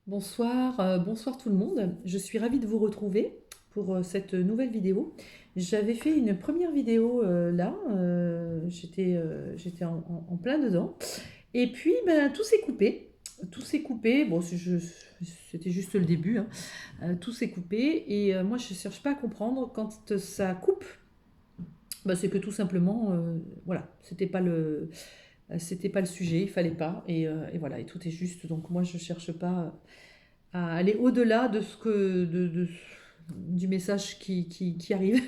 Bonsoir, bonsoir tout le monde. Je suis ravie de vous retrouver pour cette nouvelle vidéo. J'avais fait une première vidéo là, j'étais en plein dedans. Et puis ben, tout s'est coupé. Tout s'est coupé. Bon, c'était juste le début, hein. Tout s'est coupé. Et moi, je ne cherche pas à comprendre quand ça coupe. Ben, c'est que tout simplement, voilà, c'était pas le sujet, il fallait pas. Et voilà, et tout est juste. Donc moi, je cherche pas à aller au-delà de ce que du message qui arrive,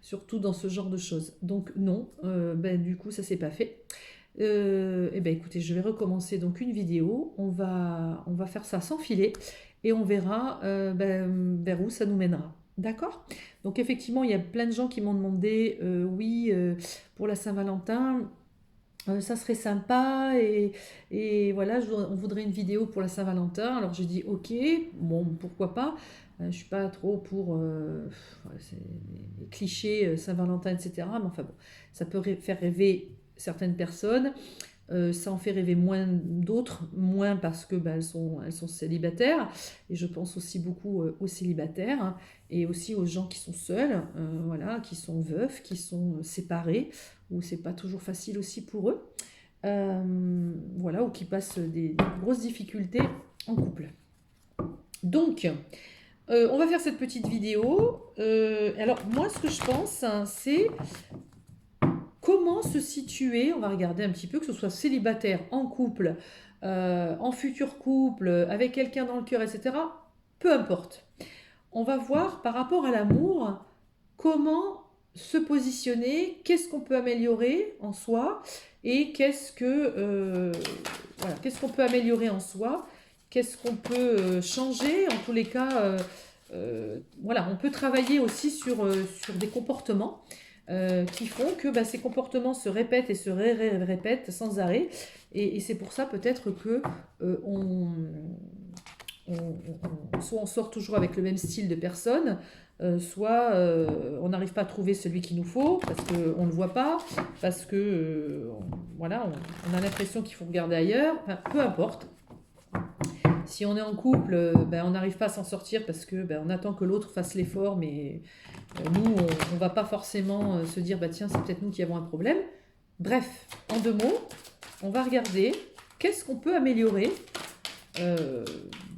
surtout dans ce genre de choses. Donc non, ben, du coup ça s'est pas fait. Et ben écoutez, je vais recommencer donc une vidéo. On va faire ça sans filet et on verra ben, vers où ça nous mènera. D'accord. Donc effectivement, il y a plein de gens qui m'ont demandé, oui, pour la Saint-Valentin, ça serait sympa et voilà, on voudrait une vidéo pour la Saint-Valentin. Alors j'ai dit ok, bon pourquoi pas. Je suis pas trop pour les clichés Saint-Valentin, etc. Mais enfin bon, ça peut faire rêver certaines personnes. Ça en fait rêver moins d'autres, moins parce que bah, elles sont célibataires. Et je pense aussi beaucoup aux célibataires, hein, et aussi aux gens qui sont seuls, voilà, qui sont veufs, qui sont séparés, où c'est pas toujours facile aussi pour eux. Voilà, ou qui passent des grosses difficultés en couple. Donc, on va faire cette petite vidéo. Alors, moi, ce que je pense, hein, c'est comment se situer. On va regarder un petit peu, que ce soit célibataire, en couple, en futur couple, avec quelqu'un dans le cœur, etc. Peu importe. On va voir par rapport à l'amour comment se positionner, qu'est-ce qu'on peut améliorer en soi et qu'est-ce qu'on peut améliorer en soi, qu'est-ce qu'on peut changer. En tous les cas, voilà, on peut travailler aussi sur des comportements qui font que bah, ces comportements se répètent et se répètent sans arrêt. Et c'est pour ça peut-être que soit on sort toujours avec le même style de personne, soit on n'arrive pas à trouver celui qu'il nous faut parce qu'on ne le voit pas, parce que voilà, on a l'impression qu'il faut regarder ailleurs. Enfin, peu importe. Si on est en couple, ben, on n'arrive pas à s'en sortir parce que ben, on attend que l'autre fasse l'effort, mais nous, on ne va pas forcément se dire bah tiens, c'est peut-être nous qui avons un problème. Bref, en deux mots, on va regarder qu'est-ce qu'on peut améliorer euh,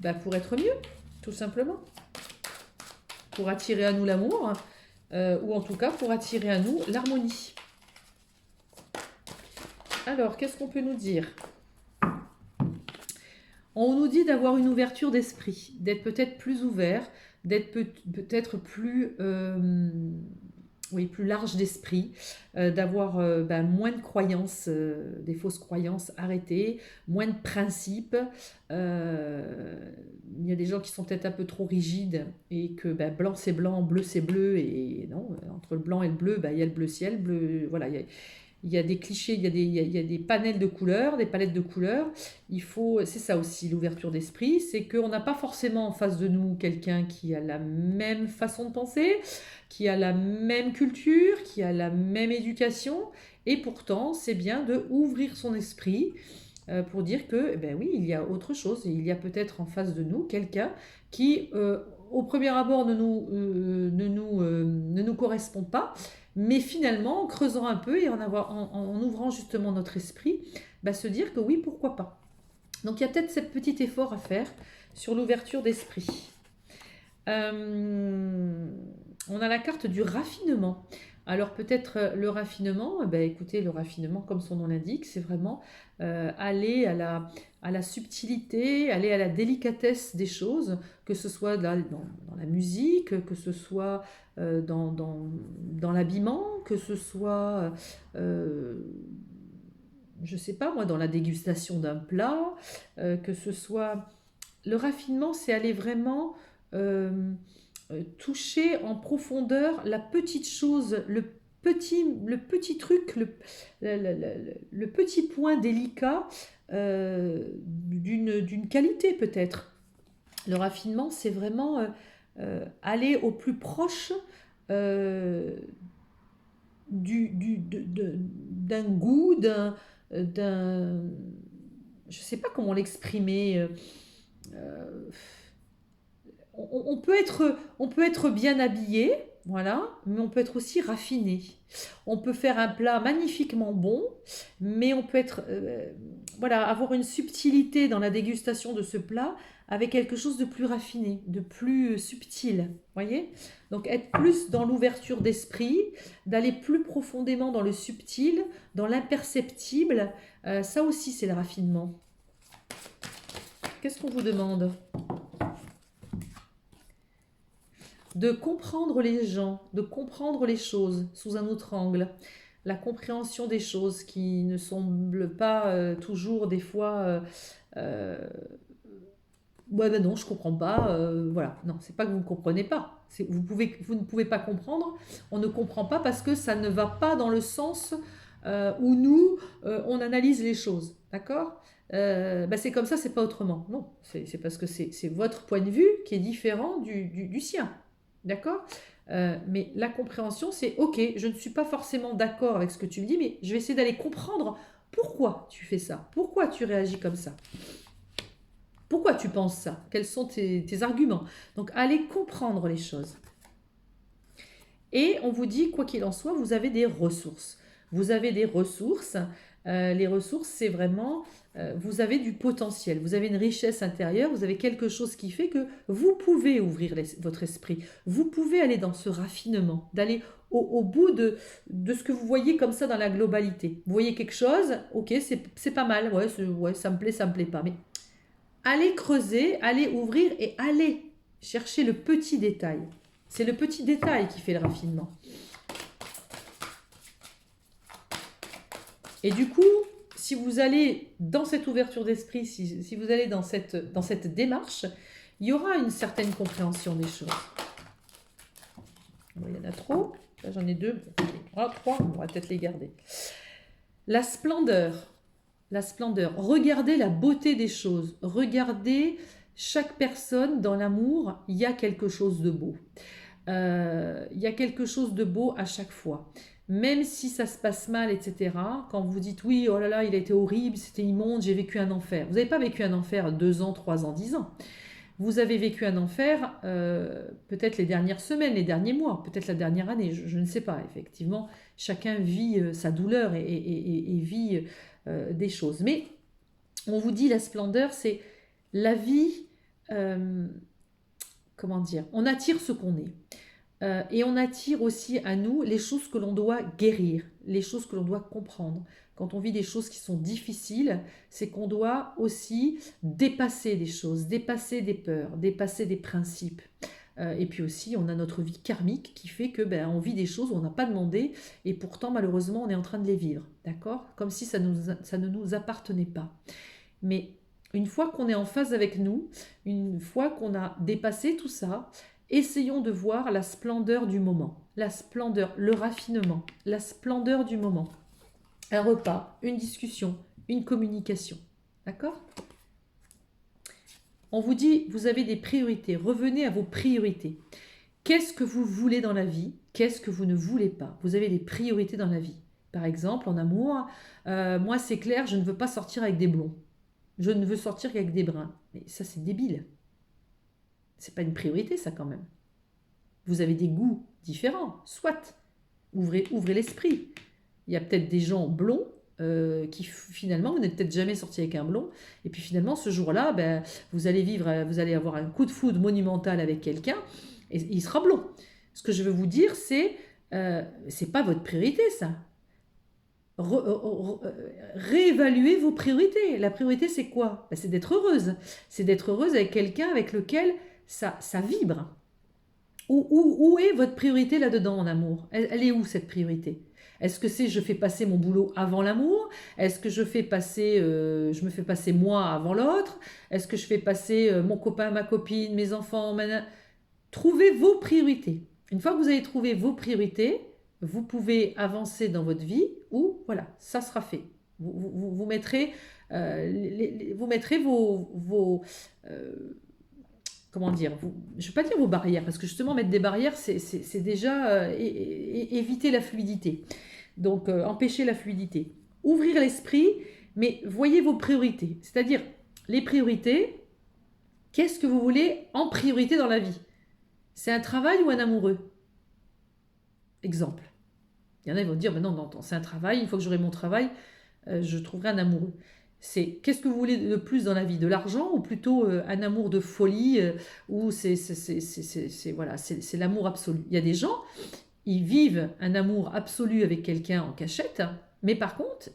bah, pour être mieux, tout simplement. Pour attirer à nous l'amour, ou en tout cas pour attirer à nous l'harmonie. Alors, qu'est-ce qu'on peut nous dire? On nous dit d'avoir une ouverture d'esprit, d'être peut-être plus ouvert, d'être peut-être plus, oui, plus large d'esprit, d'avoir ben, moins de croyances, des fausses croyances arrêtées, moins de principes. Il y a des gens qui sont peut-être un peu trop rigides et que ben, blanc c'est blanc, bleu c'est bleu, et non, entre le blanc et le bleu, ben, il y a le bleu ciel, bleu, voilà, il y a des clichés, il y a des panels de couleurs, des palettes de couleurs. C'est ça aussi l'ouverture d'esprit, c'est qu'on n'a pas forcément en face de nous quelqu'un qui a la même façon de penser, qui a la même culture, qui a la même éducation, et pourtant c'est bien de ouvrir son esprit pour dire que, eh ben oui, il y a autre chose, et il y a peut-être en face de nous quelqu'un qui, au premier abord, ne nous correspond pas, mais finalement, en creusant un peu et en ouvrant justement notre esprit, bah, se dire que oui, pourquoi pas. Donc il y a peut-être ce petit effort à faire sur l'ouverture d'esprit. Euh, on a la carte du raffinement. Alors peut-être le raffinement, ben, écoutez, le raffinement, comme son nom l'indique, c'est vraiment aller à la subtilité, aller à la délicatesse des choses, que ce soit dans la musique, que ce soit dans l'habillement, que ce soit, je ne sais pas moi, dans la dégustation d'un plat, que ce soit... Le raffinement, c'est aller vraiment euh, toucher en profondeur la petite chose, le petit truc, le petit point délicat d'une qualité peut-être. Le raffinement, c'est vraiment aller au plus proche euh, d'un goût, d'un, je ne sais pas comment l'exprimer. euh, on peut être bien habillé, voilà, mais on peut être aussi raffiné. On peut faire un plat magnifiquement bon, mais on peut être, voilà, avoir une subtilité dans la dégustation de ce plat avec quelque chose de plus raffiné, de plus subtil, voyez? Donc être plus dans l'ouverture d'esprit, d'aller plus profondément dans le subtil, dans l'imperceptible, ça aussi c'est le raffinement. Qu'est-ce qu'on vous demande? De comprendre les gens, de comprendre les choses sous un autre angle, la compréhension des choses qui ne semblent pas toujours des fois euh, ouais ben non je comprends pas voilà non c'est pas que vous ne comprenez pas vous ne pouvez pas comprendre, on ne comprend pas parce que ça ne va pas dans le sens où nous on analyse les choses, d'accord. Ben c'est comme ça, c'est pas autrement, non, c'est parce que c'est votre point de vue qui est différent du sien. D'accord. Mais la compréhension, c'est ok, je ne suis pas forcément d'accord avec ce que tu me dis, mais je vais essayer d'aller comprendre pourquoi tu fais ça, pourquoi tu réagis comme ça, pourquoi tu penses ça, quels sont tes arguments. Donc, allez comprendre les choses. Et on vous dit, quoi qu'il en soit, vous avez des ressources. Vous avez des ressources. Les ressources, c'est vraiment, vous avez du potentiel, vous avez une richesse intérieure, vous avez quelque chose qui fait que vous pouvez ouvrir votre esprit, vous pouvez aller dans ce raffinement, d'aller au bout de ce que vous voyez comme ça dans la globalité. Vous voyez quelque chose, ok, c'est pas mal, ouais, ouais, ça me plaît pas, mais allez creuser, allez ouvrir et allez chercher le petit détail. C'est le petit détail qui fait le raffinement. Et du coup, si vous allez dans cette ouverture d'esprit, si vous allez dans cette démarche, il y aura une certaine compréhension des choses. Bon, il y en a trop. Là, j'en ai deux. Ah, trois, on va peut-être les garder. La splendeur. La splendeur. Regardez la beauté des choses. Regardez chaque personne dans l'amour. Il y a quelque chose de beau. Il y a quelque chose de beau à chaque fois. Même si ça se passe mal, etc. Quand vous dites oui, oh là là, il a été horrible, c'était immonde, j'ai vécu un enfer. Vous n'avez pas vécu un enfer 2 ans, 3 ans, 10 ans. Vous avez vécu un enfer peut-être les dernières semaines, les derniers mois, peut-être la dernière année, je ne sais pas. Effectivement, chacun vit sa douleur et vit des choses. Mais on vous dit la splendeur, c'est la vie, comment dire, on attire ce qu'on est. Et on attire aussi à nous les choses que l'on doit guérir, les choses que l'on doit comprendre. Quand on vit des choses qui sont difficiles, c'est qu'on doit aussi dépasser des choses, dépasser des peurs, dépasser des principes. Et puis aussi, on a notre vie karmique qui fait que on vit des choses où on n'a pas demandé et pourtant, malheureusement, on est en train de les vivre. D'accord? Comme si ça ne nous appartenait pas. Mais une fois qu'on est en phase avec nous, une fois qu'on a dépassé tout ça, essayons de voir la splendeur du moment, la splendeur, le raffinement, la splendeur du moment. Un repas, une discussion, une communication. D'accord? On vous dit, vous avez des priorités. Revenez à vos priorités. Qu'est-ce que vous voulez dans la vie? Qu'est-ce que vous ne voulez pas? Vous avez des priorités dans la vie. Par exemple, en amour, moi c'est clair, je ne veux pas sortir avec des blonds. Je ne veux sortir qu'avec des bruns. Mais ça c'est débile. C'est pas une priorité ça quand même. Vous avez des goûts différents, soit. Ouvrez l'esprit. Il y a peut-être des gens blonds qui finalement, vous n'êtes peut-être jamais sorti avec un blond, et puis finalement ce jour-là, vous allez avoir un coup de foudre monumental avec quelqu'un, et il sera blond. Ce que je veux vous dire, c'est pas votre priorité ça. Réévaluez vos priorités. La priorité c'est quoi? C'est d'être heureuse. C'est d'être heureuse avec quelqu'un avec lequel ça vibre. Où est votre priorité là-dedans en amour? Elle est où cette priorité? Est-ce que c'est je fais passer mon boulot avant l'amour? Est-ce que je me fais passer moi avant l'autre? Est-ce que je fais passer mon copain, ma copine, mes enfants? Trouvez vos priorités. Une fois que vous avez trouvé vos priorités, vous pouvez avancer dans votre vie ou voilà, ça sera fait. Vous mettrez, vous mettrez comment dire, je ne vais pas dire vos barrières, parce que justement mettre des barrières, c'est déjà éviter la fluidité. Donc empêcher la fluidité. Ouvrir l'esprit, mais voyez vos priorités. C'est-à-dire les priorités, Qu'est-ce que vous voulez en priorité dans la vie? C'est un travail ou un amoureux? Exemple. Il y en a qui vont dire, ben non, non, c'est un travail, une fois que j'aurai mon travail, je trouverai un amoureux. C'est qu'est-ce que vous voulez de plus dans la vie? De l'argent ou plutôt un amour de folie où voilà, c'est l'amour absolu. Il y a des gens, ils vivent un amour absolu avec quelqu'un en cachette, mais par contre,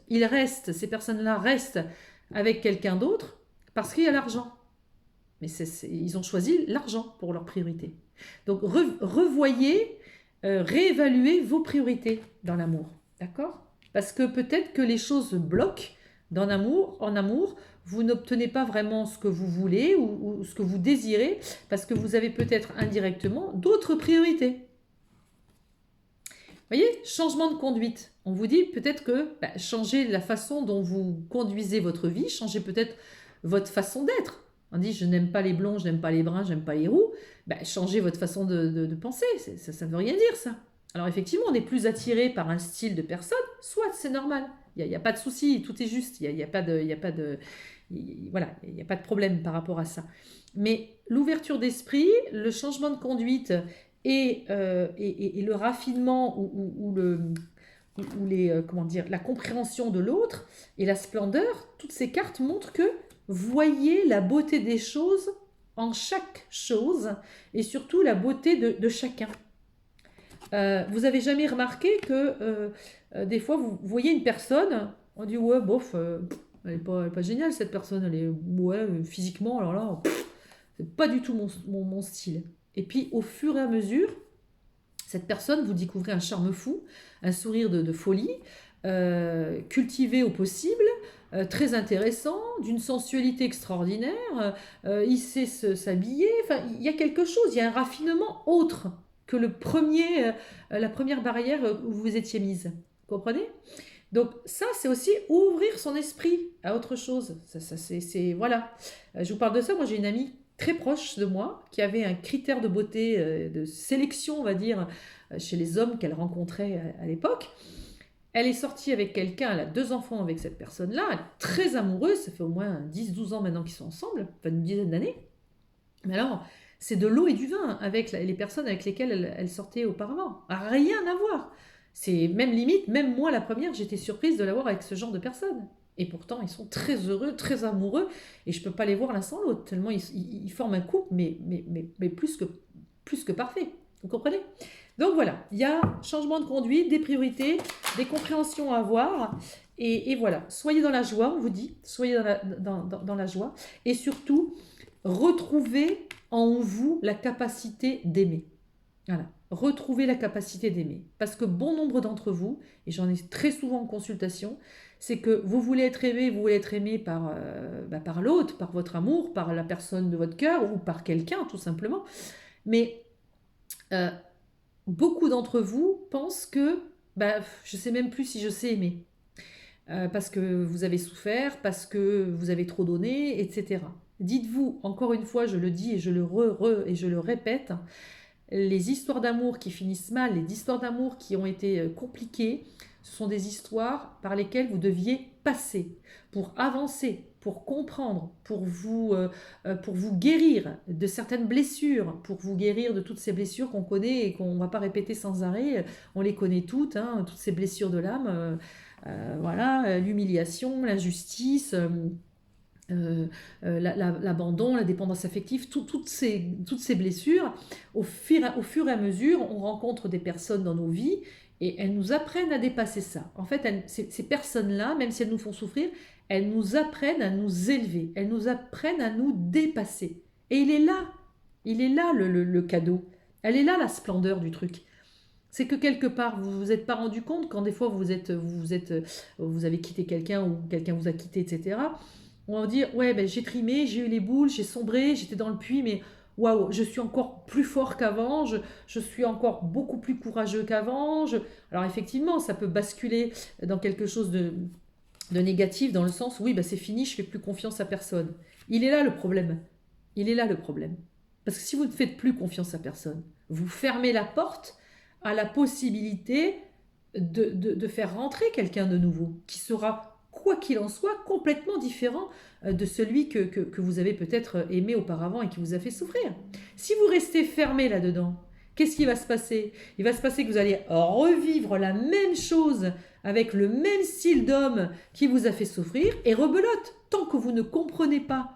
ces personnes-là restent avec quelqu'un d'autre parce qu'il y a l'argent. Mais ils ont choisi l'argent pour leur priorité. Donc revoyez, réévaluez vos priorités dans l'amour. D'accord? Parce que peut-être que les choses bloquent en amour, vous n'obtenez pas vraiment ce que vous voulez ou ce que vous désirez parce que vous avez peut-être indirectement d'autres priorités. Vous voyez, changement de conduite. On vous dit peut-être que changez la façon dont vous conduisez votre vie, changez peut-être votre façon d'être. On dit je n'aime pas les blonds, je n'aime pas les bruns, je n'aime pas les roux. Changez votre façon de penser, ça ne veut rien dire ça. Alors effectivement, on est plus attiré par un style de personne, soit c'est normal, il n'y a pas de souci, tout est juste, il n'y a pas de problème par rapport à ça. Mais l'ouverture d'esprit, le changement de conduite et le raffinement ou la compréhension de l'autre et la splendeur, toutes ces cartes montrent que voyez la beauté des choses en chaque chose et surtout la beauté de chacun. Vous avez jamais remarqué que des fois vous voyez une personne, on dit ouais bof, elle est pas géniale cette personne, elle est physiquement alors là c'est pas du tout mon style. Et puis au fur et à mesure, cette personne, vous découvrez un charme fou, un sourire de folie, cultivé au possible, très intéressant, d'une sensualité extraordinaire, il sait s'habiller, enfin il y a quelque chose, il y a un raffinement autre que la première barrière où vous étiez mise. Vous comprenez? Donc ça, c'est aussi ouvrir son esprit à autre chose. Voilà. Je vous parle de ça, moi j'ai une amie très proche de moi, qui avait un critère de beauté, de sélection, on va dire, chez les hommes qu'elle rencontrait à l'époque. Elle est sortie avec quelqu'un, elle a 2 enfants avec cette personne-là, elle est très amoureuse, ça fait au moins 10-12 ans maintenant qu'ils sont ensemble, enfin une dizaine d'années. Mais alors, c'est de l'eau et du vin avec les personnes avec lesquelles elle sortait auparavant. Rien à voir. C'est même limite, même moi la première, j'étais surprise de l'avoir avec ce genre de personnes. Et pourtant, ils sont très heureux, très amoureux, et je ne peux pas les voir l'un sans l'autre, tellement ils forment un couple, mais plus que parfait. Vous comprenez? Donc voilà, il y a changement de conduite, des priorités, des compréhensions à avoir, et voilà. Soyez dans la joie, on vous dit, soyez dans la joie, et surtout, retrouvez en vous la capacité d'aimer. Voilà. Retrouvez la capacité d'aimer. Parce que bon nombre d'entre vous, et j'en ai très souvent en consultation, c'est que vous voulez être aimé par l'autre, par votre amour, par la personne de votre cœur ou par quelqu'un tout simplement. Mais beaucoup d'entre vous pensent que je ne sais même plus si je sais aimer. Parce que vous avez souffert, parce que vous avez trop donné, etc. Dites-vous, encore une fois, je le dis et je le répète, les histoires d'amour qui finissent mal, les histoires d'amour qui ont été compliquées, ce sont des histoires par lesquelles vous deviez passer pour avancer, pour comprendre, pour vous guérir de certaines blessures, pour vous guérir de toutes ces blessures qu'on connaît et qu'on ne va pas répéter sans arrêt. On les connaît toutes, hein, toutes ces blessures de l'âme, voilà, l'humiliation, l'injustice, l'abandon, la dépendance affective, toutes ces blessures, au fur et à mesure, on rencontre des personnes dans nos vies et elles nous apprennent à dépasser ça. En fait, ces personnes-là, même si elles nous font souffrir, elles nous apprennent à nous élever, elles nous apprennent à nous dépasser. Et il est là le cadeau, elle est là la splendeur du truc. C'est que quelque part, vous vous êtes pas rendu compte quand des fois vous avez quitté quelqu'un ou quelqu'un vous a quitté, etc. On va dire, ouais, j'ai trimé, j'ai eu les boules, j'ai sombré, j'étais dans le puits, mais waouh, je suis encore plus fort qu'avant, je suis encore beaucoup plus courageux qu'avant. Alors effectivement, ça peut basculer dans quelque chose de négatif, dans le sens, oui, c'est fini, je fais plus confiance à personne. Il est là le problème. Il est là le problème. Parce que si vous ne faites plus confiance à personne, vous fermez la porte à la possibilité de faire rentrer quelqu'un de nouveau, qui sera quoi qu'il en soit, complètement différent de celui que vous avez peut-être aimé auparavant et qui vous a fait souffrir. Si vous restez fermé là-dedans, qu'est-ce qui va se passer? Il va se passer que vous allez revivre la même chose avec le même style d'homme qui vous a fait souffrir et rebelote. Tant que vous ne comprenez pas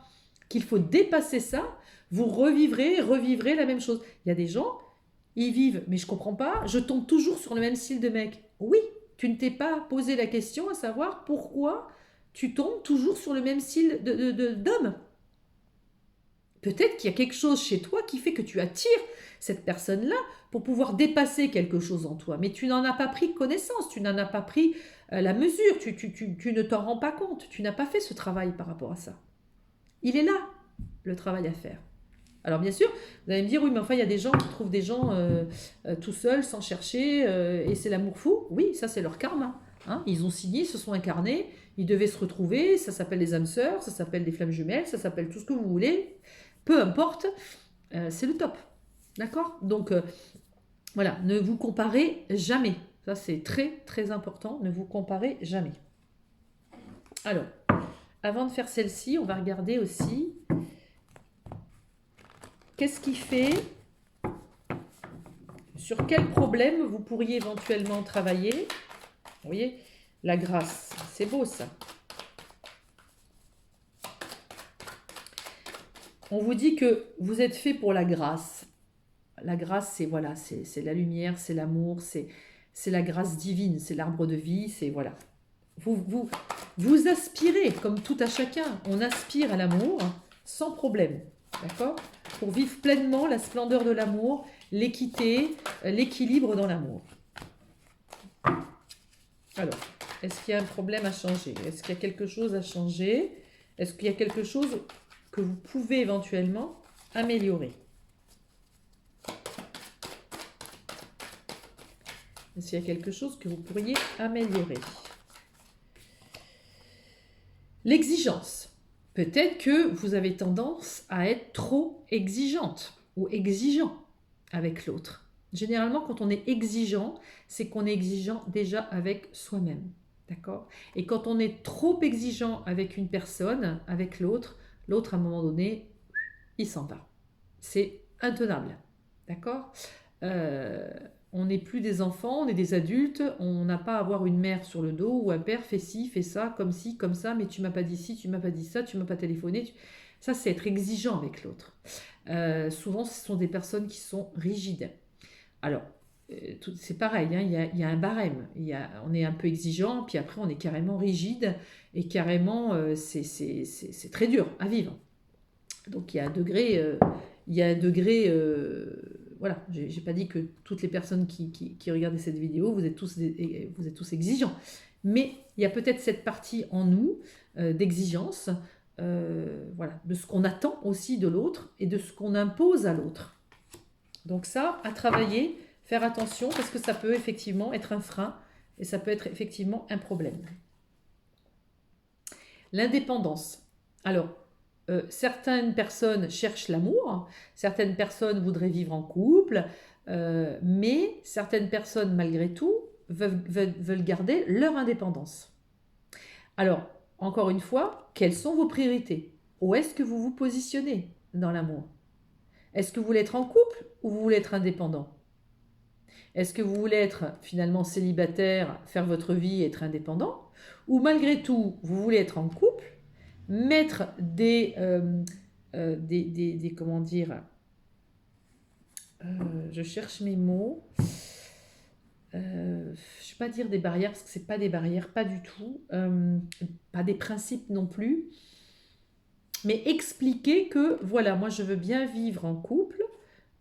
qu'il faut dépasser ça, vous revivrez la même chose. Il y a des gens, ils vivent, mais je comprends pas, je tombe toujours sur le même style de mec. Oui, tu ne t'es pas posé la question à savoir pourquoi tu tombes toujours sur le même style d'homme. Peut-être qu'il y a quelque chose chez toi qui fait que tu attires cette personne-là pour pouvoir dépasser quelque chose en toi. Mais tu n'en as pas pris connaissance, tu n'en as pas pris la mesure, tu ne t'en rends pas compte, tu n'as pas fait ce travail par rapport à ça. Il est là, le travail à faire. Alors bien sûr, vous allez me dire, oui, mais enfin, il y a des gens qui trouvent des gens tout seuls, sans chercher, et c'est l'amour fou. Oui, ça c'est leur karma. Hein. Ils ont signé, ils se sont incarnés, ils devaient se retrouver, ça s'appelle les âmes sœurs, ça s'appelle des flammes jumelles, ça s'appelle tout ce que vous voulez. Peu importe, c'est le top. D'accord? Donc, voilà, ne vous comparez jamais. Ça, c'est très, très important. Ne vous comparez jamais. Alors, avant de faire celle-ci, on va regarder aussi qu'est-ce qui fait, sur quel problème vous pourriez éventuellement travailler. Vous voyez, la grâce, c'est beau ça. On vous dit que vous êtes fait pour la grâce. La grâce, c'est voilà, c'est la lumière, c'est l'amour, c'est la grâce divine, c'est l'arbre de vie, c'est voilà. Vous aspirez, comme tout à chacun, on aspire à l'amour sans problème, d'accord? Pour vivre pleinement la splendeur de l'amour, l'équité, l'équilibre dans l'amour. Alors, est-ce qu'il y a un problème à changer? Est-ce qu'il y a quelque chose à changer? Est-ce qu'il y a quelque chose que vous pouvez éventuellement améliorer? Est-ce qu'il y a quelque chose que vous pourriez améliorer? L'exigence. Peut-être que vous avez tendance à être trop exigeante ou exigeant avec l'autre. Généralement, quand on est exigeant, c'est qu'on est exigeant déjà avec soi-même. D'accord? Et quand on est trop exigeant avec une personne, avec l'autre, l'autre, à un moment donné, il s'en va. C'est intenable. D'accord? On n'est plus des enfants, on est des adultes, on n'a pas à avoir une mère sur le dos ou un père fait ci, fait ça, comme ci, comme ça, mais tu m'as pas dit ci, tu m'as pas dit ça, tu m'as pas téléphoné. Ça, c'est être exigeant avec l'autre. Souvent, ce sont des personnes qui sont rigides. Alors, c'est pareil, hein, il y a un barème. On est un peu exigeant, puis après, on est carrément rigide, et carrément, c'est très dur à vivre. Donc, il y a un degré... voilà, j'ai pas dit que toutes les personnes qui regardent cette vidéo, vous êtes tous exigeants. Mais il y a peut-être cette partie en nous d'exigence, voilà, de ce qu'on attend aussi de l'autre et de ce qu'on impose à l'autre. Donc ça, à travailler, faire attention parce que ça peut effectivement être un frein et ça peut être effectivement un problème. L'indépendance. Alors, certaines personnes cherchent l'amour, certaines personnes voudraient vivre en couple, mais certaines personnes, malgré tout, veulent garder leur indépendance. Alors, encore une fois, quelles sont vos priorités? Où est-ce que vous vous positionnez dans l'amour? Est-ce que vous voulez être en couple ou vous voulez être indépendant? Est-ce que vous voulez être finalement célibataire, faire votre vie et être indépendant? Ou malgré tout, vous voulez être en couple, mettre des comment dire, je cherche mes mots, je ne vais pas dire des barrières parce que c'est pas des barrières, pas du tout, pas des principes non plus, mais expliquer que voilà, moi je veux bien vivre en couple,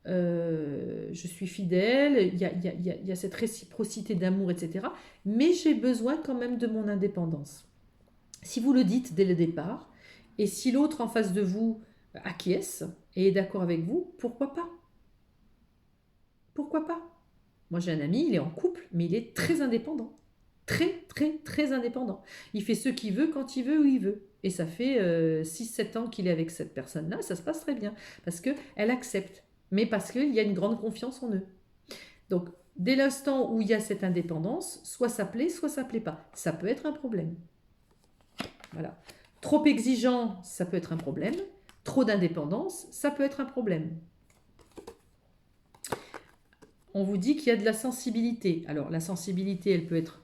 je suis fidèle, il y a cette réciprocité d'amour, etc. Mais j'ai besoin quand même de mon indépendance. Si vous le dites dès le départ, et si l'autre en face de vous acquiesce et est d'accord avec vous, pourquoi pas? Pourquoi pas? Moi j'ai un ami, il est en couple, mais il est très indépendant. Très, très, très indépendant. Il fait ce qu'il veut, quand il veut, où il veut. Et ça fait 6-7 ans qu'il est avec cette personne-là, ça se passe très bien. Parce qu'elle accepte, mais parce qu'il y a une grande confiance en eux. Donc, dès l'instant où il y a cette indépendance, soit ça plaît pas. Ça peut être un problème. Voilà. Trop exigeant, ça peut être un problème. Trop d'indépendance, ça peut être un problème. On vous dit qu'il y a de la sensibilité. Alors, la sensibilité, elle peut être...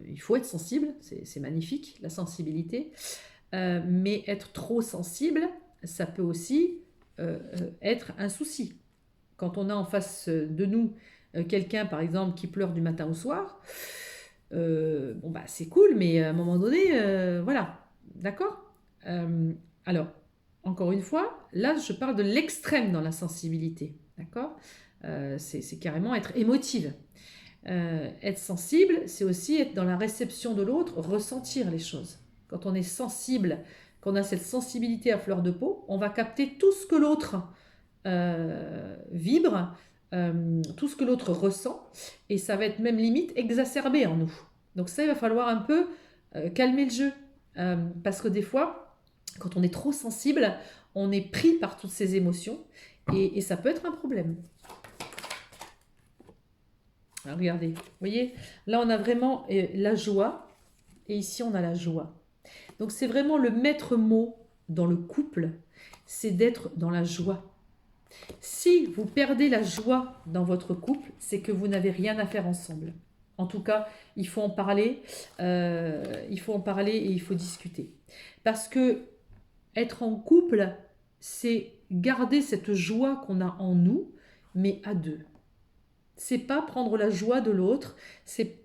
il faut être sensible, c'est magnifique, la sensibilité. Mais être trop sensible, ça peut aussi être un souci. Quand on a en face de nous quelqu'un, par exemple, qui pleure du matin au soir, bon, bah, c'est cool, mais à un moment donné, voilà, d'accord. Alors, encore une fois, là, je parle de l'extrême dans la sensibilité, d'accord. C'est carrément être émotive. Être sensible, c'est aussi être dans la réception de l'autre, ressentir les choses. Quand on est sensible, qu'on a cette sensibilité à fleur de peau, on va capter tout ce que l'autre vibre, tout ce que l'autre ressent, et ça va être même limite exacerbé en nous. Donc ça, il va falloir un peu calmer le jeu, parce que des fois, quand on est trop sensible, on est pris par toutes ces émotions, et ça peut être un problème. Alors, regardez, vous voyez, là on a vraiment la joie, et ici on a la joie. Donc c'est vraiment le maître mot dans le couple, c'est d'être dans la joie. Si vous perdez la joie dans votre couple, c'est que vous n'avez rien à faire ensemble. En tout cas, il faut en parler, et il faut discuter. Parce que être en couple, c'est garder cette joie qu'on a en nous, mais à deux. C'est pas prendre la joie de l'autre, c'est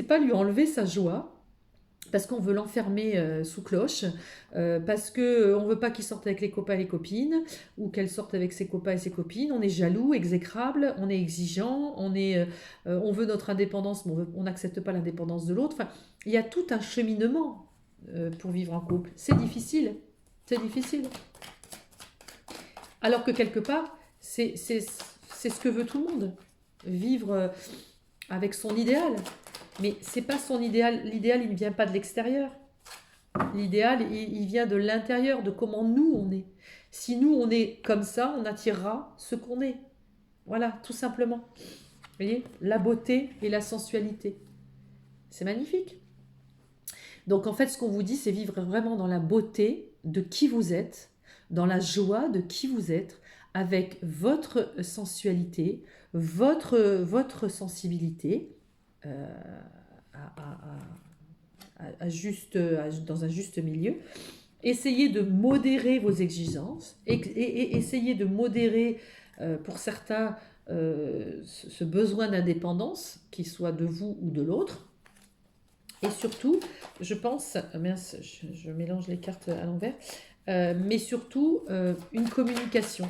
pas lui enlever sa joie, parce qu'on veut l'enfermer sous cloche, parce qu'on ne veut pas qu'il sorte avec les copains et les copines, ou qu'elle sorte avec ses copains et ses copines. On est jaloux, exécrable, on est exigeant, on veut notre indépendance, mais on n'accepte pas l'indépendance de l'autre. Enfin, il y a tout un cheminement pour vivre en couple. C'est difficile, c'est difficile. Alors que quelque part, c'est ce que veut tout le monde, vivre avec son idéal. Mais c'est pas son idéal. L'idéal, il ne vient pas de l'extérieur. L'idéal, il vient de l'intérieur, de comment nous on est. Si nous on est comme ça, on attirera ce qu'on est. Voilà, tout simplement. Vous voyez, la beauté et la sensualité. C'est magnifique. Donc en fait, ce qu'on vous dit, c'est vivre vraiment dans la beauté de qui vous êtes, dans la joie de qui vous êtes, avec votre sensualité, votre sensibilité. Dans un juste milieu. Essayez de modérer vos exigences et essayez de modérer pour certains ce besoin d'indépendance, qu'il soit de vous ou de l'autre. Et surtout, je pense, mince, je mélange les cartes à l'envers, mais surtout une communication.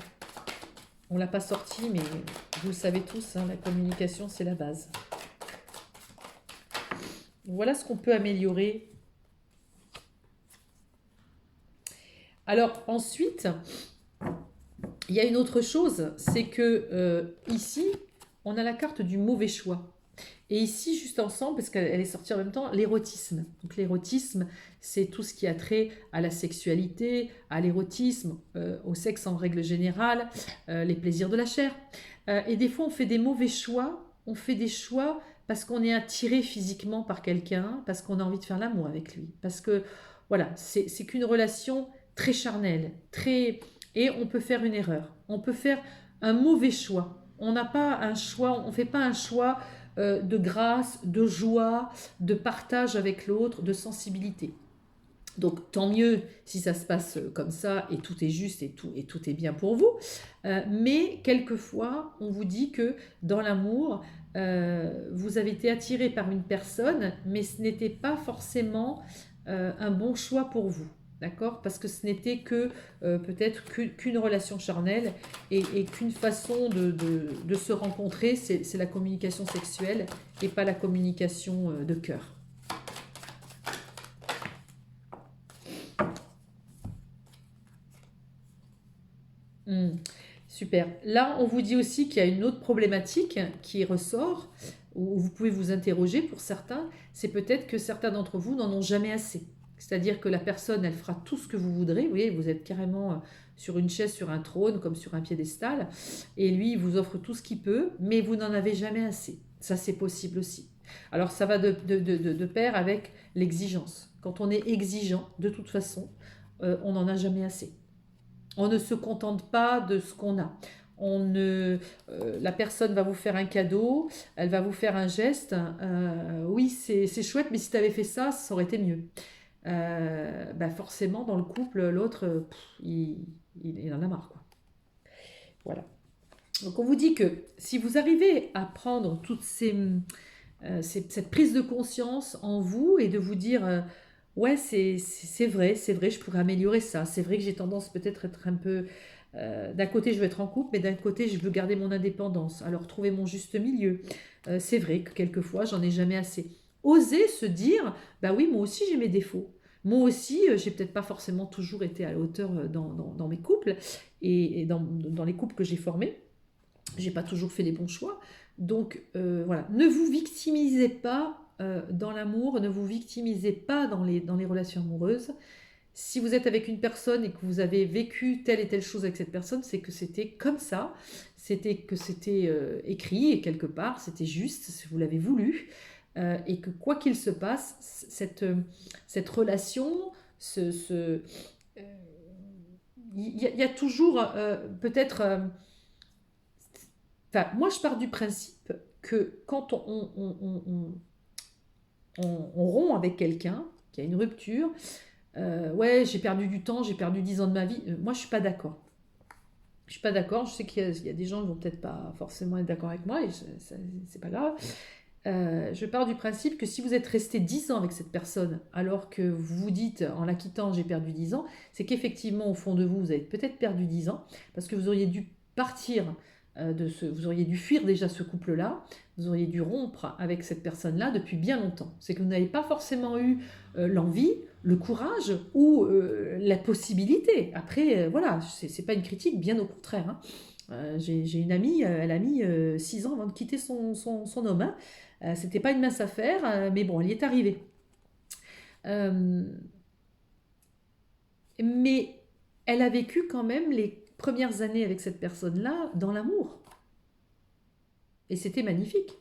On ne l'a pas sorti, mais vous le savez tous, hein, la communication, c'est la base. Voilà ce qu'on peut améliorer. Alors ensuite, il y a une autre chose, c'est que ici, on a la carte du mauvais choix. Et ici, juste ensemble, parce qu'elle est sortie en même temps, l'érotisme. Donc l'érotisme, c'est tout ce qui a trait à la sexualité, à l'érotisme, au sexe en règle générale, les plaisirs de la chair. Et des fois, on fait des mauvais choix. On fait des choix parce qu'on est attiré physiquement par quelqu'un, parce qu'on a envie de faire l'amour avec lui. Parce que, voilà, c'est qu'une relation très charnelle, très... Et on peut faire une erreur. On peut faire un mauvais choix. On n'a pas un choix, on ne fait pas un choix de grâce, de joie, de partage avec l'autre, de sensibilité. Donc tant mieux si ça se passe comme ça et tout est juste et tout est bien pour vous. Mais quelquefois, on vous dit que dans l'amour, vous avez été attiré par une personne, mais ce n'était pas forcément un bon choix pour vous. D'accord? Parce que ce n'était que peut-être qu'une relation charnelle et qu'une façon de se rencontrer, c'est la communication sexuelle et pas la communication de cœur. Super. Là, on vous dit aussi qu'il y a une autre problématique qui ressort, où vous pouvez vous interroger pour certains, c'est peut-être que certains d'entre vous n'en ont jamais assez. C'est-à-dire que la personne, elle fera tout ce que vous voudrez. Vous voyez, vous êtes carrément sur une chaise, sur un trône, comme sur un piédestal. Et lui, il vous offre tout ce qu'il peut, mais vous n'en avez jamais assez. Ça, c'est possible aussi. Alors ça va de pair avec l'exigence. Quand on est exigeant, de toute façon, on n'en a jamais assez. On ne se contente pas de ce qu'on a. La personne va vous faire un cadeau, elle va vous faire un geste. Oui, c'est chouette, mais si tu avais fait ça, ça aurait été mieux. Forcément, dans le couple, l'autre, il en a marre, quoi. Voilà. Donc on vous dit que si vous arrivez à prendre toute cette prise de conscience en vous et de vous dire ouais, c'est vrai, je pourrais améliorer ça. C'est vrai que j'ai tendance peut-être à être un peu... d'un côté, je veux être en couple, mais d'un côté, je veux garder mon indépendance. Alors, trouver mon juste milieu. C'est vrai que quelquefois, j'en ai jamais assez. Oser se dire, bah oui, moi aussi, j'ai mes défauts. Moi aussi, j'ai peut-être pas forcément toujours été à la hauteur dans mes couples et dans les couples que j'ai formés. J'ai pas toujours fait les bons choix. Donc voilà, ne vous victimisez pas dans l'amour, ne vous victimisez pas dans les relations amoureuses. Si vous êtes avec une personne et que vous avez vécu telle et telle chose avec cette personne, c'est que c'était comme ça, c'était écrit et quelque part, c'était juste, si vous l'avez voulu, et que quoi qu'il se passe, cette relation, il y a toujours peut-être... Enfin, moi, je pars du principe que quand on rompt avec quelqu'un, qu'il y a une rupture, ouais, j'ai perdu du temps, j'ai perdu 10 ans de ma vie. Moi, je suis pas d'accord. Je suis pas d'accord. Je sais qu'il y a des gens qui vont peut-être pas forcément être d'accord avec moi, et c'est pas grave. Je pars du principe que si vous êtes resté 10 ans avec cette personne, alors que vous vous dites, en la quittant, j'ai perdu 10 ans, c'est qu'effectivement, au fond de vous, vous avez peut-être perdu 10 ans, parce que vous auriez dû partir vous auriez dû fuir déjà ce couple-là, vous auriez dû rompre avec cette personne-là depuis bien longtemps. C'est que vous n'avez pas forcément eu l'envie, le courage ou la possibilité. Après, voilà, c'est pas une critique, bien au contraire. Hein. J'ai une amie, elle a mis 6 ans avant de quitter son homme. Hein. C'était pas une mince affaire, mais bon, elle y est arrivée. Mais elle a vécu quand même les premières années avec cette personne-là dans l'amour. Et c'était magnifique.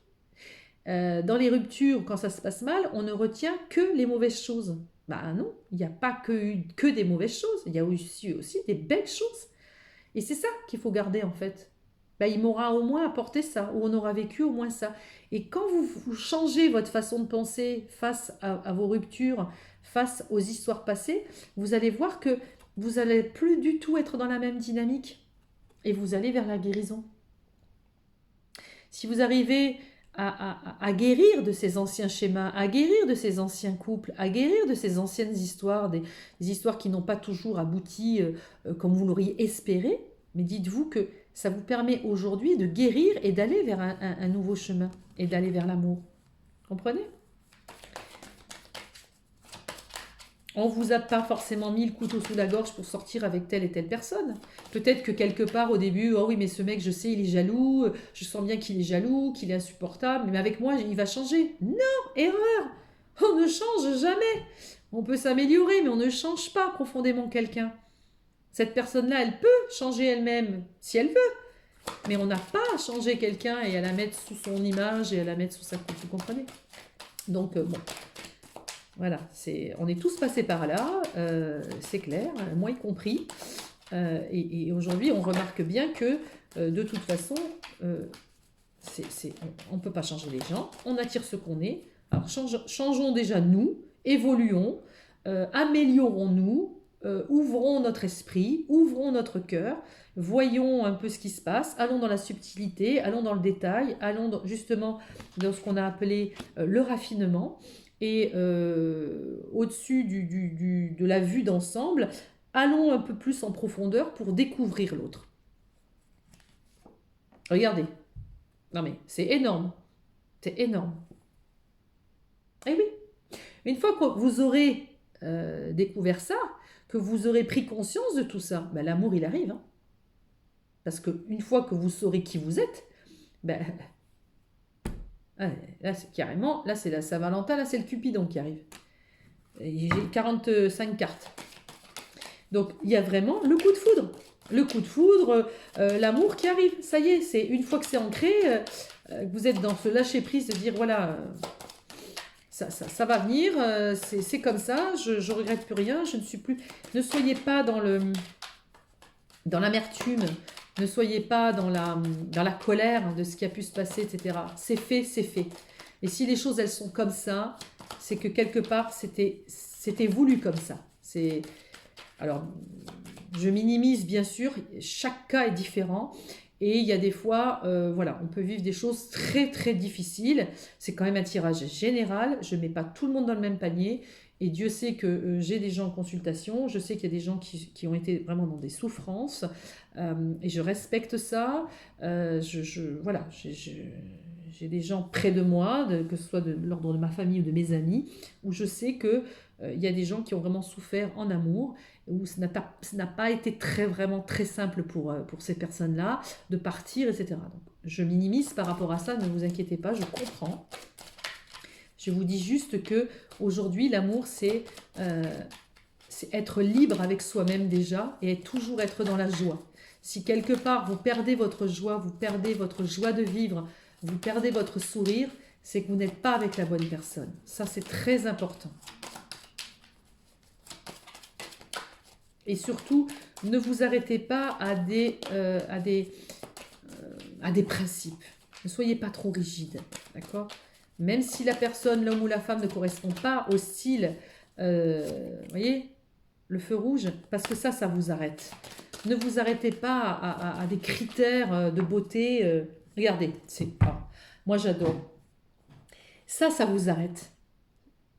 Dans les ruptures, quand ça se passe mal, on ne retient que les mauvaises choses. Bah non, il n'y a pas que des mauvaises choses, il y a aussi des belles choses. Et c'est ça qu'il faut garder en fait. Bah, il m'aura au moins apporté ça, ou on aura vécu au moins ça. Et quand vous changez votre façon de penser face à vos ruptures, face aux histoires passées, vous allez voir que vous n'allez plus du tout être dans la même dynamique. Et vous allez vers la guérison. Si vous arrivez à guérir de ces anciens schémas, à guérir de ces anciens couples, à guérir de ces anciennes histoires, des histoires qui n'ont pas toujours abouti comme vous l'auriez espéré, mais dites-vous que ça vous permet aujourd'hui de guérir et d'aller vers un nouveau chemin et d'aller vers l'amour. Comprenez ? On ne vous a pas forcément mis le couteau sous la gorge pour sortir avec telle et telle personne. Peut-être que quelque part au début, oh oui, mais ce mec, je sais, il est jaloux, je sens bien qu'il est jaloux, qu'il est insupportable, mais avec moi, il va changer. Non, erreur. On ne change jamais. On peut s'améliorer, mais on ne change pas profondément quelqu'un. Cette personne-là, elle peut changer elle-même, si elle veut. Mais on n'a pas à changer quelqu'un et à la mettre sous son image et à la mettre sous sa coupe, vous comprenez ? Donc, bon... Voilà, on est tous passés par là, c'est clair, moi y compris. Et aujourd'hui, on remarque bien que, de toute façon, on ne peut pas changer les gens, on attire ce qu'on est. Alors, changeons déjà nous, évoluons, améliorons-nous, ouvrons notre esprit, ouvrons notre cœur, voyons un peu ce qui se passe, allons dans la subtilité, allons dans le détail, allons justement dans ce qu'on a appelé le raffinement. Et au-dessus de la vue d'ensemble, allons un peu plus en profondeur pour découvrir l'autre. Regardez. Non mais c'est énorme. C'est énorme. Eh oui. Une fois que vous aurez découvert ça, que vous aurez pris conscience de tout ça, ben, l'amour il arrive. Hein. Parce qu'une fois que vous saurez qui vous êtes, ben... Là, c'est carrément, là, c'est la Saint-Valentin, là, c'est le Cupidon qui arrive. J'ai 45 cartes. Donc, il y a vraiment le coup de foudre. le coup de foudre, l'amour qui arrive. Ça y est, c'est une fois que c'est ancré, vous êtes dans ce lâcher-prise de dire, voilà, ça va venir, c'est comme ça, je ne regrette plus rien, je ne suis plus... Ne soyez pas dans l'amertume, ne soyez pas dans la colère de ce qui a pu se passer, etc. C'est fait, c'est fait. Et si les choses, elles sont comme ça, c'est que quelque part, c'était voulu comme ça. Alors, je minimise bien sûr, chaque cas est différent. Et il y a des fois, voilà, on peut vivre des choses très très difficiles. C'est quand même un tirage général. Je ne mets pas tout le monde dans le même panier. Et Dieu sait que j'ai des gens en consultation. Je sais qu'il y a des gens qui ont été vraiment dans des souffrances. Et je respecte ça. Voilà, j'ai des gens près de moi, que ce soit de l'ordre de ma famille ou de mes amis, où je sais que il y a des gens qui ont vraiment souffert en amour, où ça n'a pas été vraiment très simple pour ces personnes-là de partir, etc. Donc, je minimise par rapport à ça, ne vous inquiétez pas, je comprends. Je vous dis juste que aujourd'hui, l'amour, c'est être libre avec soi-même déjà et toujours être dans la joie. Si quelque part vous perdez votre joie, vous perdez votre joie de vivre, vous perdez votre sourire, c'est que vous n'êtes pas avec la bonne personne. Ça, c'est très important. Et surtout, ne vous arrêtez pas à des principes. Ne soyez pas trop rigide, d'accord? Même si la personne, l'homme ou la femme, ne correspond pas au style, voyez, le feu rouge, parce que ça vous arrête. Ne vous arrêtez pas à des critères de beauté. Regardez, moi j'adore. Ça vous arrête.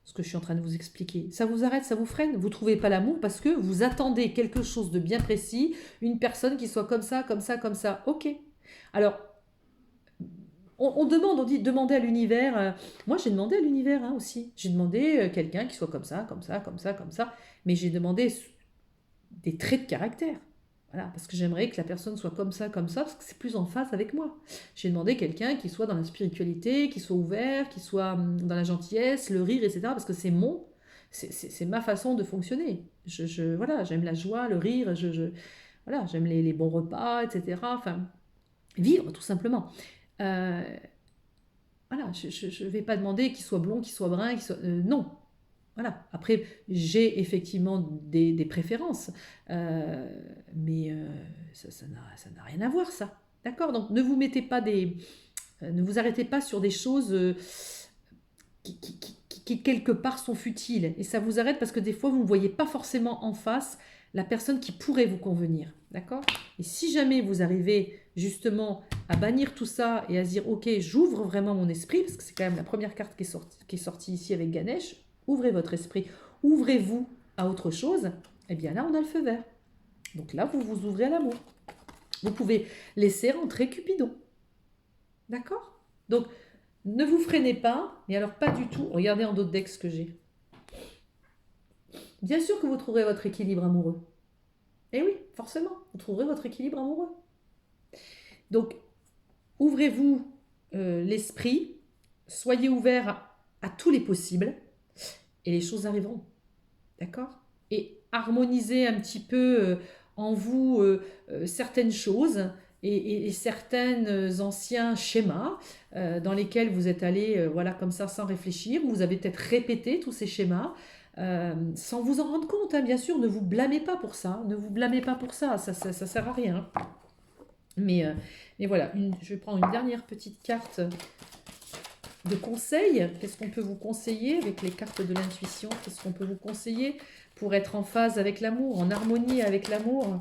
Ce que je suis en train de vous expliquer. Ça vous arrête, ça vous freine. Vous ne trouvez pas l'amour parce que vous attendez quelque chose de bien précis, une personne qui soit comme ça, comme ça, comme ça. Ok. Alors, on dit demander à l'univers. Moi, j'ai demandé à l'univers aussi. J'ai demandé quelqu'un qui soit comme ça, comme ça, comme ça, comme ça. Mais j'ai demandé des traits de caractère. Voilà, parce que j'aimerais que la personne soit comme ça, parce que c'est plus en phase avec moi. J'ai demandé quelqu'un qui soit dans la spiritualité, qui soit ouvert, qui soit dans la gentillesse, le rire, etc. Parce que c'est ma façon de fonctionner. Voilà, j'aime la joie, le rire, voilà, j'aime les bons repas, etc. Enfin, vivre tout simplement. Voilà, je ne vais pas demander qu'il soit blond, qu'il soit brun, non. Voilà. Après, j'ai effectivement des préférences, mais ça n'a rien à voir, ça. D'accord? Donc, ne vous mettez pas ne vous arrêtez pas sur des choses qui, quelque part, sont futiles. Et ça vous arrête parce que des fois, vous ne voyez pas forcément en face la personne qui pourrait vous convenir. D'accord? Et si jamais vous arrivez justement à bannir tout ça et à se dire, ok, j'ouvre vraiment mon esprit, parce que c'est quand même la première carte qui est sortie ici avec Ganesh, ouvrez votre esprit, ouvrez-vous à autre chose, et eh bien là, on a le feu vert. Donc là, vous vous ouvrez à l'amour. Vous pouvez laisser rentrer Cupidon. D'accord? Donc, ne vous freinez pas, mais alors pas du tout. Regardez en d'autres decks ce que j'ai. Bien sûr que vous trouverez votre équilibre amoureux. Eh oui, forcément, vous trouverez votre équilibre amoureux. Donc, ouvrez-vous l'esprit, soyez ouvert à tous les possibles, et les choses arriveront. D'accord? Et harmonisez un petit peu en vous certaines choses et certains anciens schémas dans lesquels vous êtes allé voilà, comme ça sans réfléchir, vous avez peut-être répété tous ces schémas sans vous en rendre compte, bien sûr, ne vous blâmez pas pour ça, ne vous blâmez pas pour ça, ça sert à rien. Mais voilà, je vais prendre une dernière petite carte de conseils. Qu'est-ce qu'on peut vous conseiller avec les cartes de l'intuition? Qu'est-ce qu'on peut vous conseiller pour être en phase avec l'amour, en harmonie avec l'amour?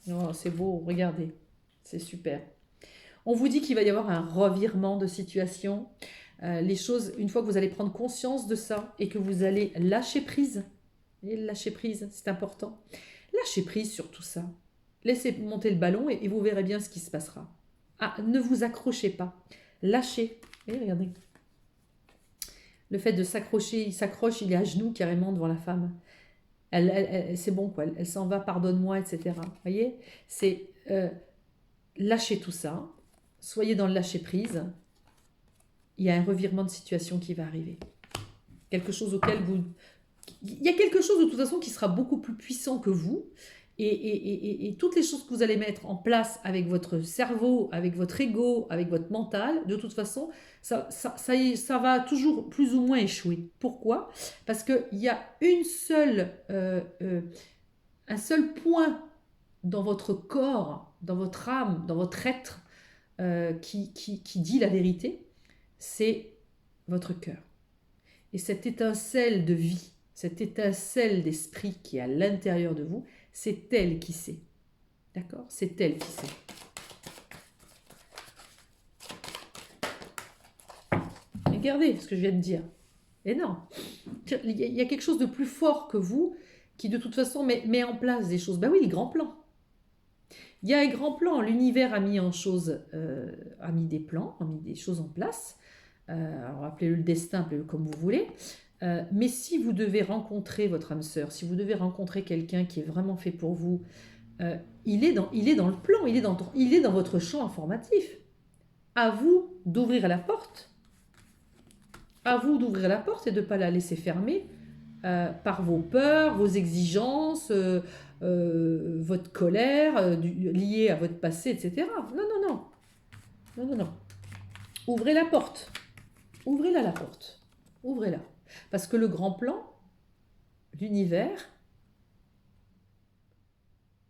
Oh, c'est beau, regardez, c'est super. On vous dit qu'il va y avoir un revirement de situation. Les choses, une fois que vous allez prendre conscience de ça et que vous allez lâcher prise, et lâcher prise, c'est important. Lâchez prise sur tout ça. Laissez monter le ballon et vous verrez bien ce qui se passera. Ah, ne vous accrochez pas. Lâchez. Et regardez. Le fait de s'accrocher, il s'accroche, il est à genoux carrément devant la femme. C'est bon, quoi. Elle s'en va, pardonne-moi, etc. Vous voyez? C'est lâcher tout ça. Soyez dans le lâcher-prise. Il y a un revirement de situation qui va arriver. Quelque chose auquel vous... Il y a quelque chose de toute façon qui sera beaucoup plus puissant que vous, Et toutes les choses que vous allez mettre en place avec votre cerveau, avec votre ego, avec votre mental, de toute façon, ça va toujours plus ou moins échouer. Pourquoi? Parce qu'il y a un seul point dans votre corps, dans votre âme, dans votre être, qui dit la vérité, c'est votre cœur. Et cette étincelle de vie, cette étincelle d'esprit qui est à l'intérieur de vous, c'est elle qui sait. D'accord? C'est elle qui sait. Regardez ce que je viens de dire. Énorme. Il y a quelque chose de plus fort que vous qui, de toute façon, met en place des choses. Ben oui, les grands plans. Il y a un grand plan. L'univers a mis a mis des plans, a mis des choses en place. Alors appelez-le le destin, appelez-le comme vous voulez. Mais si vous devez rencontrer votre âme sœur, si vous devez rencontrer quelqu'un qui est vraiment fait pour vous, il est dans le plan, il est dans votre champ informatif. À vous d'ouvrir la porte. À vous d'ouvrir la porte et de ne pas la laisser fermer par vos peurs, vos exigences, votre colère liée à votre passé, etc. Non. Ouvrez la porte. Ouvrez-la la porte. Ouvrez-la. Parce que le grand plan, l'univers,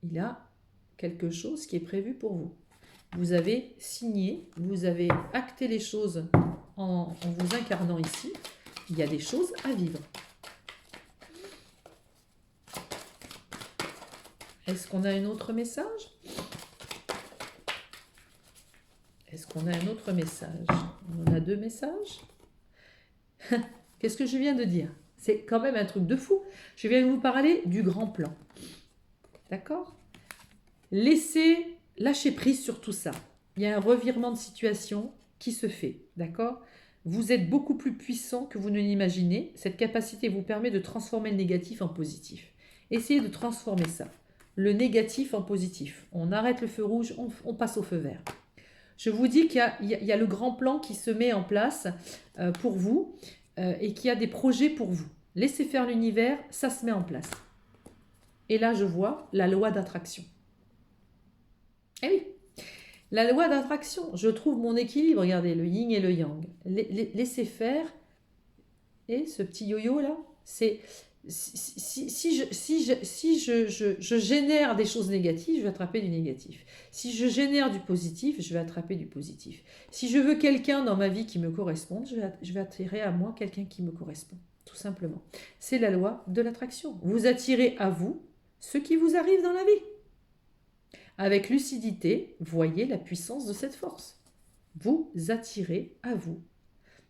il a quelque chose qui est prévu pour vous. Vous avez signé, vous avez acté les choses en vous incarnant ici. Il y a des choses à vivre. Est-ce qu'on a un autre message? Est-ce qu'on a un autre message? On en a 2 messages. Qu'est-ce que je viens de dire? C'est quand même un truc de fou. Je viens de vous parler du grand plan. D'accord? Lâchez prise sur tout ça. Il y a un revirement de situation qui se fait. D'accord? Vous êtes beaucoup plus puissant que vous ne l'imaginez. Cette capacité vous permet de transformer le négatif en positif. Essayez de transformer ça. Le négatif en positif. On arrête le feu rouge, on passe au feu vert. Je vous dis qu'il y a le grand plan qui se met en place pour vous et qu'il y a des projets pour vous. Laissez faire l'univers, ça se met en place. Et là, je vois la loi d'attraction. Eh oui, la loi d'attraction, je trouve mon équilibre, regardez, le yin et le yang. Laissez faire. Et ce petit yo-yo là, c'est... Si je génère des choses négatives, je vais attraper du négatif. Si je génère du positif, je vais attraper du positif. Si je veux quelqu'un dans ma vie qui me corresponde, je vais attirer à moi quelqu'un qui me correspond. Tout simplement. C'est la loi de l'attraction. Vous attirez à vous ce qui vous arrive dans la vie. Avec lucidité, voyez la puissance de cette force. Vous attirez à vous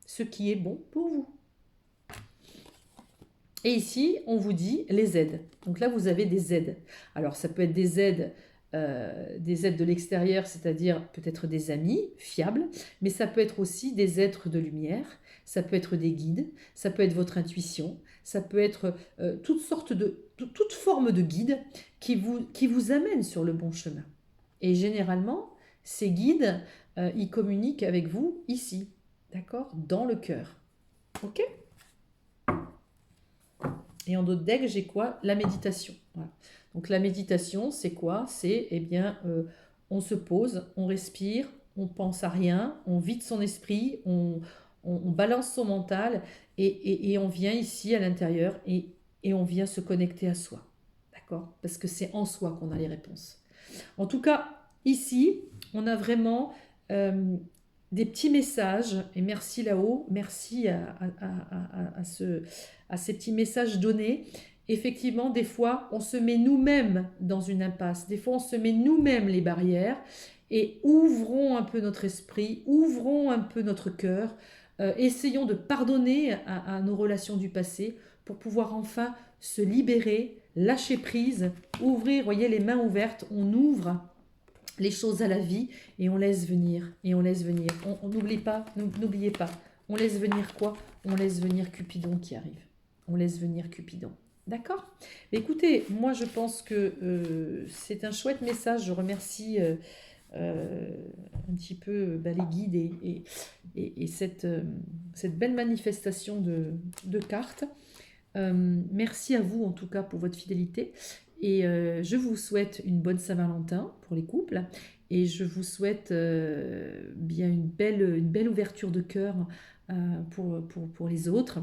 ce qui est bon pour vous. Et ici, on vous dit les aides. Donc là, vous avez des aides. Alors, ça peut être des aides de l'extérieur, c'est-à-dire peut-être des amis fiables, mais ça peut être aussi des êtres de lumière, ça peut être des guides, ça peut être votre intuition, ça peut être toute forme de guide qui vous amène sur le bon chemin. Et généralement, ces guides, ils communiquent avec vous ici, d'accord? Dans le cœur. Ok? Et en d'autres decks, j'ai quoi? La méditation. Voilà. Donc la méditation, c'est quoi? C'est, on se pose, on respire, on pense à rien, on vide son esprit, on balance son mental et on vient ici à l'intérieur et on vient se connecter à soi. D'accord? Parce que c'est en soi qu'on a les réponses. En tout cas, ici, on a vraiment des petits messages, et merci là-haut, merci à ces petits messages donnés. Effectivement, des fois, on se met nous-mêmes dans une impasse, des fois, on se met nous-mêmes les barrières, et ouvrons un peu notre esprit, ouvrons un peu notre cœur, essayons de pardonner à nos relations du passé pour pouvoir enfin se libérer, lâcher prise, ouvrir, voyez, les mains ouvertes, on ouvre les choses à la vie et on laisse venir, on n'oublie pas, n'oubliez pas, on laisse venir quoi? On laisse venir Cupidon qui arrive, on laisse venir Cupidon, d'accord? Écoutez, moi je pense que c'est un chouette message, je remercie un petit peu les guides et cette belle manifestation de cartes. Merci à vous en tout cas pour votre fidélité Et je vous souhaite une bonne Saint-Valentin pour les couples. Et je vous souhaite bien une belle ouverture de cœur pour les autres.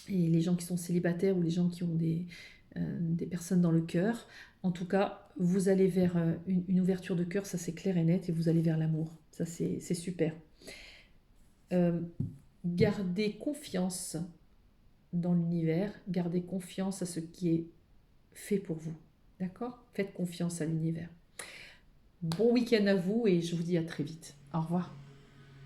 Et les gens qui sont célibataires ou les gens qui ont des personnes dans le cœur. En tout cas, vous allez vers une ouverture de cœur, ça c'est clair et net, et vous allez vers l'amour. Ça c'est super. Euh, Gardez confiance dans l'univers, gardez confiance à ce qui est fait pour vous. D'accord? Faites confiance à l'univers. Bon week-end à vous et je vous dis à très vite. Au revoir.